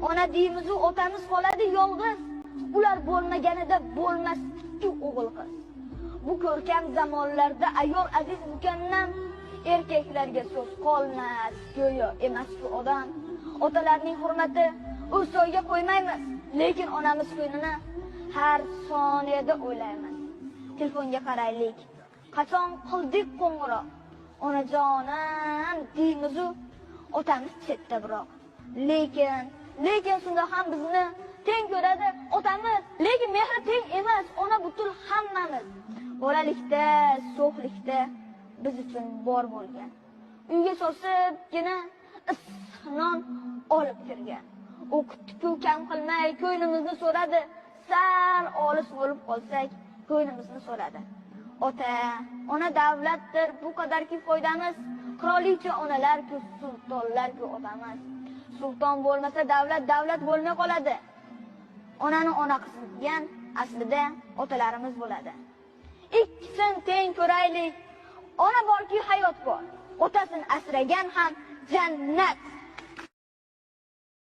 Ona deymiz, otamiz qoladi yolg'iz. Ular bo'lmaganida bo'lmasdi o'g'il qiz. Bu ko'rkam zamonlarda ayol aziz mukamnam, erkaklarga so'z qolmas, go'yo emas-ku odam. Otalarning hurmati o'rsoyga qo'ymaymiz, lekin onamiz ko'nglini har soniyada o'ylaymiz. Telefonga qaraylik. Qachon qildik qo'ng'iroq? Onajonim deymiz, otamiz chetda biroq. Lekin shunda ham bizni teng ko'radi otamiz, lekin mehri teng emas, ona butul hammamiz. Bolalikda, so'xlikda biz uchun bor bo'lgan. Uyga sosibgina issiqnon olib kirgan. O'qitdi-ku kam qilmay, ko'nglimizni so'radi. Sal olis bo'lib qolsak, ko'nglimizni so'radi. Ona davlatdir, bu qadarki foydamiz. Qirolicha onalar-ku, sultonlar-ku otamiz. Sulton bo'lmasa davlat bo'lmay qoladi. Onani ona qilgan aslida otalarimiz bo'ladi. Ikkisin teng ko'raylik. Ona borki hayot bor. Otasini asragan ham jannat.